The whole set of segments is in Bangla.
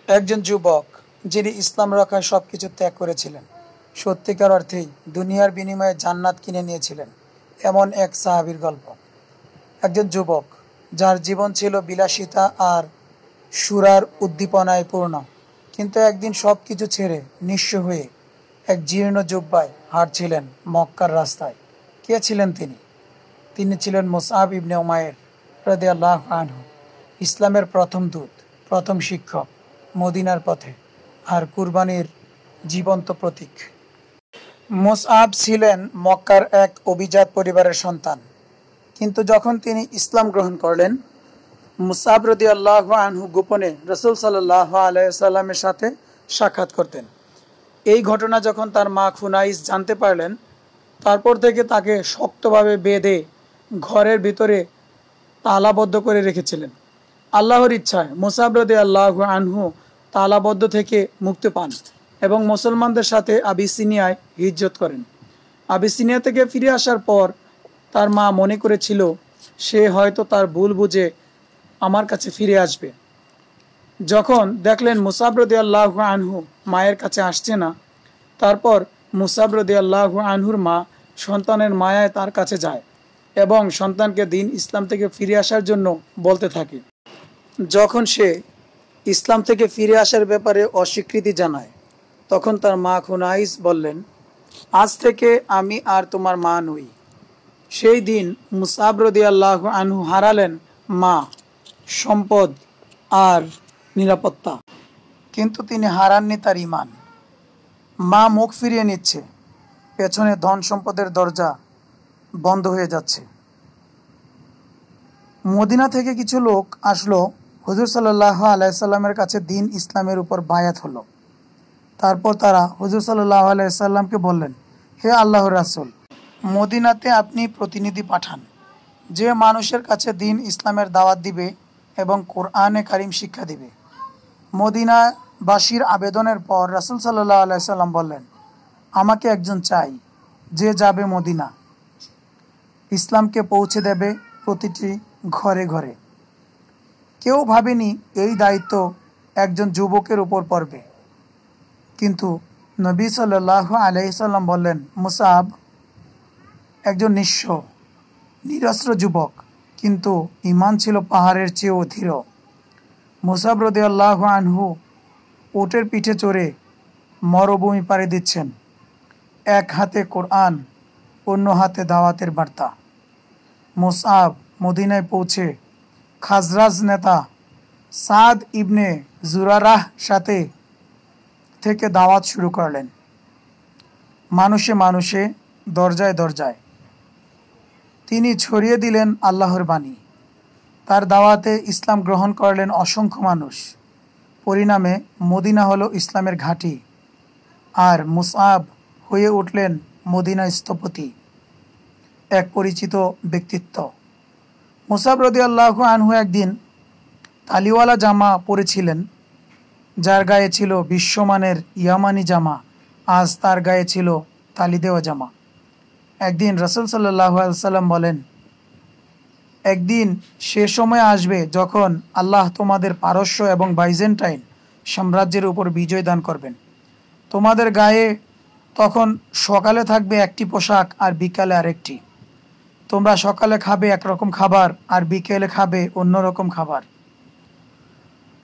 একজন যুবক যিনি ইসলাম রক্ষায় সবকিছু ত্যাগ করেছিলেন, সত্যিকার অর্থেই দুনিয়ার বিনিময়ে জান্নাত কিনে নিয়েছিলেন, এমন এক সাহাবীর গল্প। একজন যুবক যার জীবন ছিল বিলাসিতা আর সুরার উদ্দীপনায় পূর্ণ, কিন্তু একদিন সব কিছু ছেড়ে নিঃস্ব হয়ে এক জীর্ণ জুব্বায় হাঁটছিলেন মক্কার রাস্তায়। কে ছিলেন তিনি? তিনি ছিলেন মুসআব ইবনে উমাইর রাদিয়াল্লাহু আনহু, ইসলামের প্রথম দূত, প্রথম শিক্ষক, মদিনার পথে আর কুরবানির জীবন্ত প্রতীক। মুসআব ছিলেন মক্কার এক অভিজাত পরিবারের সন্তান, কিন্তু যখন তিনি ইসলাম গ্রহণ করলেন, মুসআব রাদিয়াল্লাহু আনহু গোপনে রাসূল সাল্লাল্লাহু আলাইহি সাল্লামের সাথে সাক্ষাৎ করতেন। এই ঘটনা যখন তার মা খুনাইস জানতে পারলেন, তারপর থেকে তাকে শক্তভাবে বেঁধে ঘরের ভিতরে তালাবদ্ধ করে রেখেছিলেন। আল্লাহর ইচ্ছায় মুসআব রাদিয়াল্লাহু আনহু তালাবদ্ধ থেকে মুক্তি পান এবং মুসলমানদের সাথে আবিসিনিয়ায় হিজরত করেন। আবিসিনিয়া থেকে ফিরে আসার পর তার মা মনে করেছিল সে হয়তো তার ভুল বুঝে আমার কাছে ফিরে আসবে। যখন দেখলেন মুসআব রাদিয়াল্লাহু আনহু মায়ের কাছে আসছে না, তারপর মুসআব রাদিয়াল্লাহু আনহুর মা সন্তানের মায়ায় তার কাছে যায় এবং সন্তানকে দিন ইসলাম থেকে ফিরে আসার জন্য বলতে থাকে। যখন সে ইসলাম থেকে ফিরে আসার ব্যাপারে অস্বীকৃতি জানায়, তখন তার মা খুনাইস বললেন, আজ থেকে আমি আর তোমার মা নই। সেই দিন মুসআব রাদিয়াল্লাহু আনহু হারালেন মা, সম্পদ আর নিরাপত্তা, কিন্তু তিনি হারাননি তার ঈমান। মা মুখ ফিরিয়ে নিচ্ছে, পেছনে ধন সম্পদের দরজা বন্ধ হয়ে যাচ্ছে। মদিনা থেকে কিছু লোক আসলো, হুজুর সাল্লাল্লাহু আলাইহি সাল্লামের কাছে দিন ইসলামের উপর বায়াত হলো। তারপর তারা হুজুর সাল্লাল্লাহু আলাইহি সাল্লামকে বললেন, হে আল্লাহর রাসূল, মদিনাতে আপনি প্রতিনিধি পাঠান, যে মানুষের কাছে দিন ইসলামের দাওয়াত দিবে এবং কোরআনে কারিম শিক্ষা দিবে। মদিনাবাসীর আবেদনের পর রাসূল সাল্লাল্লাহু আলাইহি সাল্লাম বললেন, আমাকে একজন চাই যে যাবে মদিনা, ইসলামকে পৌঁছে দেবে প্রতিটি ঘরে ঘরে। কেউ ভাবেনি এই দায়িত্ব একজন যুবকের উপর পড়বে, কিন্তু নবী সাল্লাল্লাহু আলাইহি সাল্লাম বললেন, মুসআব একজন নিঃস্ব নিরস্ত্র যুবক, কিন্তু ঈমান ছিল পাহাড়ের চেয়েও দৃঢ়। মুসআব রাদিয়াল্লাহু আনহু উটের পিঠে চড়ে মরুভূমি পাড়ি দিচ্ছেন, এক হাতে কোরআন, অন্য হাতে দাওয়াতের বার্তা। মুসআব মদিনায় পৌঁছে খাজরাজ নেতা সাদ ইবনে জুরারাহ সাথে থেকে দাওয়াত শুরু করলেন। মানুষে মানুষে, দরজায় দরজায় তিনি ছড়িয়ে দিলেন আল্লাহর বাণী। তার দাওয়াতে ইসলাম গ্রহণ করলেন অসংখ্য মানুষ। পরিণামে মদিনা হলো ইসলামের ঘাঁটি, আর মুসআব হয়ে উঠলেন মদিনা স্থপতি, এক পরিচিত ব্যক্তিত্ব। মুসআব রাদিয়াল্লাহু আনহু একদিন তালিওয়ালা জামা পরেছিলেন, যার গায়ে ছিল বিশ্বমানের ইয়ামানি জামা, আজ তার গায়ে ছিল তালি দেওয়া জামা। একদিন রাসূল সাল্লাল্লাহু আলাইহি সাল্লাম বলেন, একদিন সে সময় আসবে যখন আল্লাহ তোমাদের পারস্য এবং বাইজেন্টাইন সাম্রাজ্যের উপর বিজয় দান করবেন। তোমাদের গায়ে তখন সকালে থাকবে একটি পোশাক আর বিকালে আরেকটি। তোমরা সকালে খাবে একরকম খাবার আর বিকেলে খাবে অন্যরকম খাবার।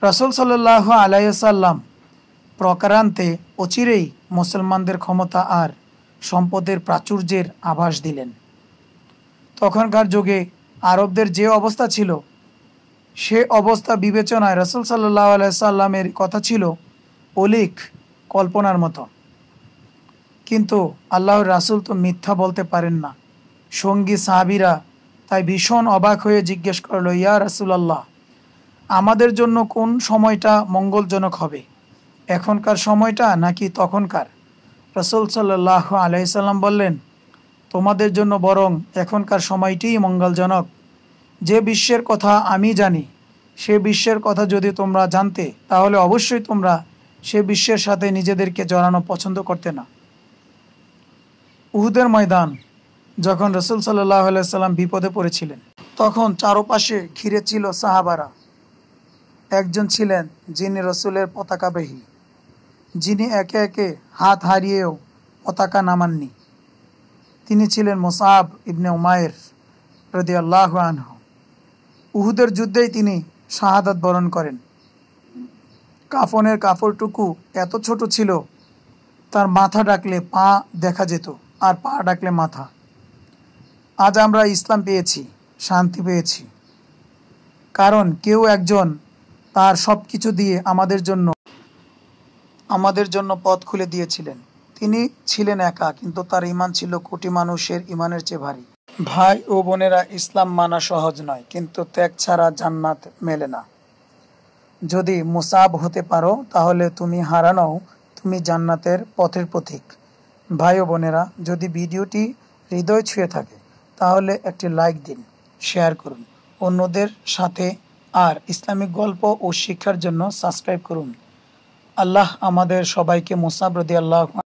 রাসূল সাল্লাল্লাহু আলাইহি সাল্লাম প্রকারান্তে অচিরেই মুসলমানদের ক্ষমতা আর সম্পদের প্রাচুর্যের আভাস দিলেন। তখনকার যুগে আরবদের যে অবস্থা ছিল, সে অবস্থা বিবেচনায় রাসূল সাল্লাল্লাহু আলাইহি সাল্লামের কথা ছিল অলীক কল্পনার মতো। কিন্তু আল্লাহর রাসূল তো মিথ্যা বলতে পারেন না। সঙ্গী সাহাবীরা তাই ভীষণ অবাক হয়ে জিজ্ঞেস করল, ইয়া রাসূলুল্লাহ, আমাদের জন্য কোন সময়টা মঙ্গলজনক হবে, এখনকার সময়টা নাকি তখনকার? রাসূল সাল্লাল্লাহু আলাইহি সাল্লাম বললেন, তোমাদের জন্য বরং এখনকার সময়টিই মঙ্গলজনক। যে বিশ্বের কথা আমি জানি, সে বিশ্বের কথা যদি তোমরা জানতে, তাহলে অবশ্যই তোমরা সে বিশ্বের সাথে নিজেদেরকে জড়ানো পছন্দ করতে না। উহুদের ময়দান যখন রাসূল সাল্লাল্লাহু আলাইহি সাল্লাম বিপদে পড়েছিলেন, তখন চারপাশে ঘিরে ছিল সাহাবারা। একজন ছিলেন যিনি রসুলের পতাকাবাহী, যিনি একে একে হাত হারিয়েও পতাকা নামাননি। তিনি ছিলেন মুসআব ইবনে উমাইর রাদিয়াল্লাহু আনহু। উহুদের যুদ্ধেই তিনি শাহাদাত বরণ করেন। কাফনের কাপড়টুকু এত ছোট ছিল, তার মাথা ডাকলে পা দেখা যেত, আর পা ডাকলে মাথা। আজ আমরা ইসলাম পেয়েছি, শান্তি পেয়েছি, কারণ কেউ একজন তার সব কিছু দিয়ে আমাদের জন্য পথ খুলে দিয়েছিলেন। তিনি ছিলেন একা, কিন্তু তার ঈমান ছিল কোটি মানুষের ঈমানের চেয়ে ভারী। ভাই ও বোনেরা, ইসলাম মানা সহজ নয়, কিন্তু ত্যাগ ছাড়া জান্নাত মেলে না। যদি মুসাব হতে পারো, তাহলে তুমি হারানো, তুমি জান্নাতের পথের পথিক। ভাই ও বোনেরা, যদি ভিডিওটি হৃদয় ছুঁয়ে থাকে, তাহলে একটি লাইক দিন, শেয়ার করুন অন্যদের সাথে, আর ইসলামিক গল্প ও শিক্ষার জন্য সাবস্ক্রাইব করুন। আল্লাহ আমাদের সবাইকে মুসাব রাদিয়াল্লাহু